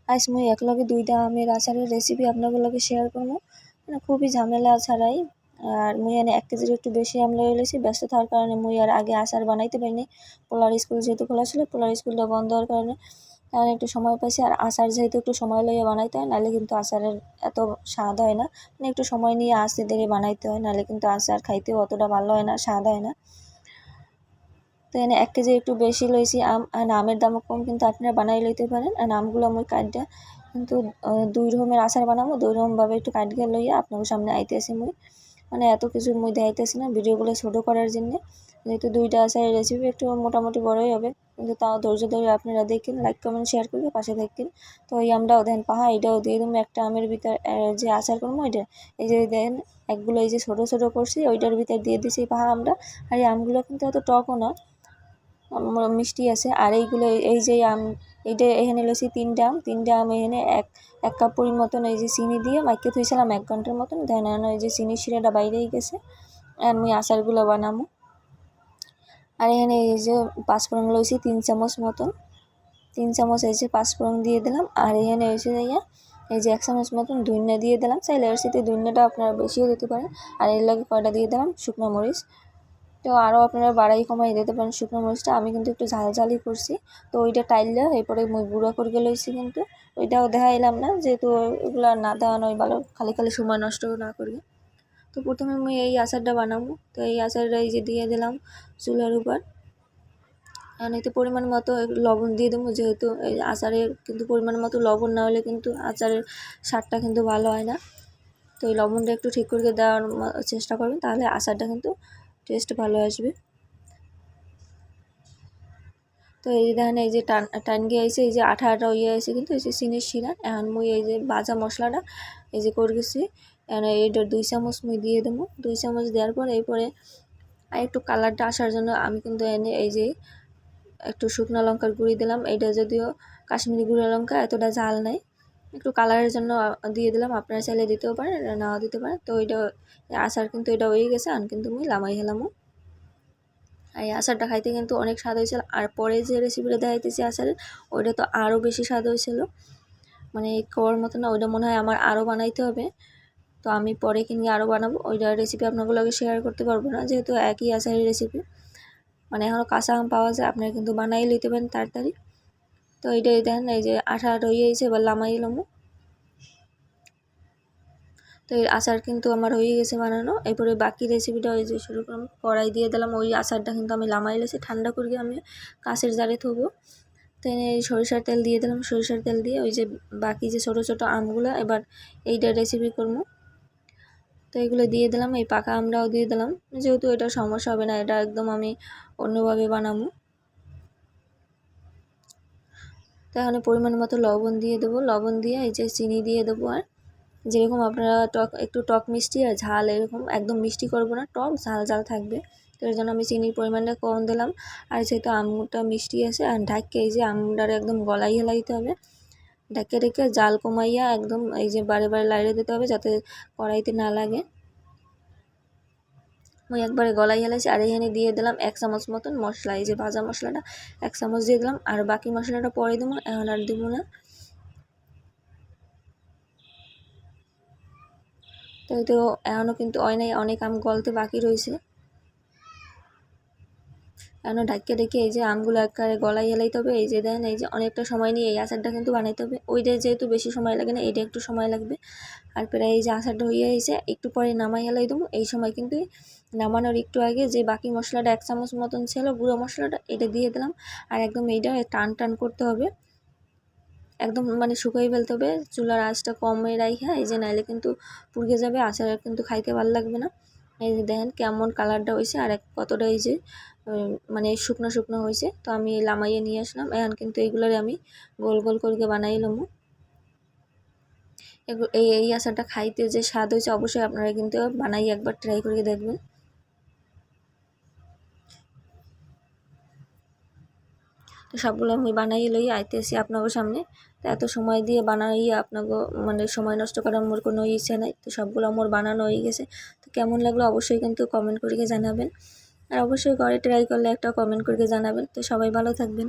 আজ মুই একলগে দুইটা আমের আচারের রেসিপি আপনাদের লগে শেয়ার করবো, মানে খুবই ঝামেলা ছাড়াই। আর মুই এনে 1 কেজির একটু বেশি আম লয়ে লইছি। ব্যস্ত থাকার কারণে মুই আর আগে আচার বানাইতে পারিনি। পোলার স্কুল যেহেতু খোলা ছিল, পোলার স্কুলটা বন্ধ হওয়ার কারণে একটু সময় পাইছি। আর আচার যেহেতু একটু সময় লইয়া বানাইতে হয়, নাহলে কিন্তু আচারের এত স্বাদ হয় না। মানে একটু সময় নিয়ে আস্তে ধীরে বানাইতে হয়, নাহলে কিন্তু আচার খাইতেও অতটা ভালো হয় না, স্বাদ হয় না। তো এনে 1 কেজি একটু বেশি লইছি আম। আর আমের দামও কম, কিন্তু আপনারা বানাই লইতে পারেন। আর আমগুলো মুই কাটটা কিন্তু 2 রকমের আচার বানাবো, 2 রকমভাবে একটু কাটকে লইয়া আপনাদের সামনে আইতেছি মুই। মানে এত কিছু মুই দেখাইতেছি না, ভিডিওগুলো ছোটো করার জন্যে। যেহেতু 2টা আচারের রেসিপি একটু মোটামুটি বড়ই হবে, কিন্তু তাও ধৈর্য ধরে আপনারা দেখেন, লাইক কমেন্ট শেয়ার করে পাশে থাকেন। তো এই আমটাও দেন পাহা, এটাও দিয়ে দেবো একটা আমের ভিতর যে আচার করবো ওইটা। এই যে দেন একগুলো এই যে ছোটো ছোটো করছি ওইটার ভিতর দিয়ে দিছি পাহা আমরা। আর এই আমগুলো কিন্তু এত টকও না, মিষ্টি আছে। আর এইগুলো এই যে আম, এইটা এখানে লইছি 3টা আম। 3টা আম এখানে এক কাপ মতন এই যে চিনি দিয়ে মাইকে থুইছিলাম 1 ঘন্টার মতন। দেন এই যে চিনি শিরাটা বাইরেই গেছে। আর আমি আচারগুলো বানাবো। আর এখানে এই যে 5 ফোড়ন লইছি 3 চামচ মতন, 3 চামচ এই যে 5 ফোড়ন দিয়ে দিলাম। আর এখানে এসে যাইয়া এই যে 1 চামচ মতন ধনিয়া দিয়ে দিলাম। চাইলে এর সাথে ধনিয়াটা আপনারা বেশিও দিতে পারেন। আর এর লাগে কয়টা দিয়ে দিলাম শুকনো মরিচ। তো আরও আপনারা বাড়াই কমাই দিতে পারেন শুকনো মরিচটা। আমি কিন্তু একটু ঝাল ঝালই করছি। তো ওইটা টাইললে এরপরে মুই গুঁড়ো করে লইছি, কিন্তু ওইটাও দেখাইলাম না, যেহেতু ওইগুলো না দেওয়ানোই ভালো, খালি খালি সময় নষ্ট না করি। তো প্রথমে মুই এই আচারটা বানাবো। তো এই আচারটা এই যে দিয়ে দিলাম চুলার উপর। আর এতে পরিমাণ মতো লবণ দিয়ে দেবো, যেহেতু এই আচারের কিন্তু পরিমাণ মতো লবণ না হলে কিন্তু আচারের স্বাদটা কিন্তু ভালো হয় না। তো এই লবণটা একটু ঠিক করে দেওয়ার চেষ্টা করবেন, তাহলে আচারটা কিন্তু টেস্ট ভালো আসবে। তো এই দেখেন এই যে টান গিয়ে আইছে, এই যে আঠা আঠা হয়ে আছে, কিন্তু এই যে চিনির শিরা। এখন মুই এই যে ভাজা মশলাটা এই যে করে গেছি, এখন এইটা 2 চামচ মুই দিয়ে দেবো। 2 চামচ দেওয়ার পর এরপরে আর একটু কালারটা আসার জন্য আমি কিন্তু এনে এই যে একটু শুকনো লঙ্কার গুঁড়ি দিলাম। এইটা যদিও কাশ্মীরি গুঁড়া লঙ্কা, এতটা ঝাল নাই, একটু কালারের জন্য দিয়ে দিলাম। আপনারা চাইলে দিতেও পারেন, নাও দিতে পারেন। তো ওইটা আচার কিন্তু এটা হয়ে গেছে। আন কিন্তু মুই লামাই হেলামও। আর এই আচারটা খাইতে কিন্তু অনেক স্বাদ হয়েছিল। আর পরে যে রেসিপিটা দেখাইতেছি আচারের, ওইটা তো আরও বেশি স্বাদ হয়েছিল, মানে খাওয়ার মতো না। ওইটা মনে হয় আমার আরও বানাইতে হবে। তো আমি পরে কিনে আরও বানাবো। ওইটার রেসিপি আপনাগুলোকে শেয়ার করতে পারবো না, যেহেতু একই আচারের রেসিপি। মানে এখনও কাঁচা আম পাওয়া যায়, আপনারা কিন্তু বানাই লইতে পারেন তাড়াতাড়ি। তো এইটাই দেখেন এই যে আঠা আঠা হয়ে গেছে, এবার লামাই লমো। তো এই আচার কিন্তু আমার হয়ে গেছে বানানো। এরপরে বাকি রেসিপিটা ওই যে শুরু করলাম, কড়াই দিয়ে দিলাম। ওই আচারটা কিন্তু আমি লামাই লেছি, ঠান্ডা করিয়ে আমি কাঁচের জারে থবো। তো এই সরিষার তেল দিয়ে দিলাম। সরিষার তেল দিয়ে ওই যে বাকি যে ছোটো ছোটো আমগুলো এবার এইটা রেসিপি করবো। তো এগুলো দিয়ে দিলাম, এই পাকা আমরাও দিয়ে দিলাম, যেহেতু এটা সমস্যা হবে না, এটা একদম আমি অন্যভাবে বানাবো। তো এখানে পরিমাণ মতো লবণ দিয়ে দেবো। লবণ দিয়ে এই যে চিনি দিয়ে দেবো। আর যেরকম আপনারা একটু টক মিষ্টি আর ঝাল এরকম, একদম মিষ্টি করবো না, টক ঝাল ঝাল থাকবে। তো এর জন্য আমি চিনির পরিমাণটা কম দিলাম। আর যেহেতু আমটা মিষ্টি আছে, আর ঢাকে এই যে আমটার একদম গলাই হেলাইতে হবে। ঢাকে ঢেকে জাল কমাইয়া একদম এই যে বারে বারে লাইড়ে দিতে হবে, যাতে কড়াইতে না লাগে। আমি একবারে গলাই হেলাইছি। আর এখানে দিয়ে দিলাম 1 চামচ মতন মশলা, এই যে ভাজা মশলাটা 1 চামচ দিয়ে দিলাম। আর বাকি মশলাটা পরে দেবো, এখন আর দেবো না। তো এখনও কিন্তু অনেক আম গলতে বাকি রয়েছে। এখনও ঢাকে ঢেকে এই যে আমগুলো একবারে গলাই হেলাইতে হবে। এই যে দেন এই যে অনেকটা সময় নিয়ে এই আচারটা কিন্তু বানাইতে হবে। ওইটা যেহেতু বেশি সময় লাগে না, এইটা একটু সময় লাগবে। আর প্রায় এই যে আচারটা হয়ে গেছে, একটু পরে নামাই হেলাই দেবো। এই সময় কিন্তু নামানোর একটু আগে যে বাকি মশলাটা 1 চামচ মতন ছিল, গুঁড়ো মশলাটা, এটা দিয়ে দিলাম। আর একদম এইটা টান টান করতে হবে, একদম মানে শুকাই ফেলতে হবে। চুলার আঁচটা কমে রাখা, এই যে নাইলে কিন্তু পুড়ে যাবে, আচার কিন্তু খাইতে ভালো লাগবে না। এই যে দেখেন কেমন কালারটা হয়েছে, আর কতটা এই যে মানে শুকনো শুকনো হয়েছে। তো আমি লামাইয়ে নিয়ে আসলাম। এখন কিন্তু এইগুলোরে আমি গোল গোল করে বানাই লমু। এই আচারটা খাইতে যে স্বাদ হয়েছে, অবশ্যই আপনারা কিন্তু বানাই একবার ট্রাই করে দেখবেন। তো সবগুলো আমি বানাই লই আইতেছি আপনাদের সামনে। তো এত সময় দিয়ে বানাই আপনাকে মানে সময় নষ্ট করার মোর কোনো ইচ্ছা নাই। তো সবগুলো আমার বানানো হয়ে গেছে। তো কেমন লাগলো অবশ্যই কিন্তু কমেন্ট করে জানাবেন। আর অবশ্যই ঘরে ট্রাই করলে একটা কমেন্ট করে জানাবেন। তো সবাই ভালো থাকবেন।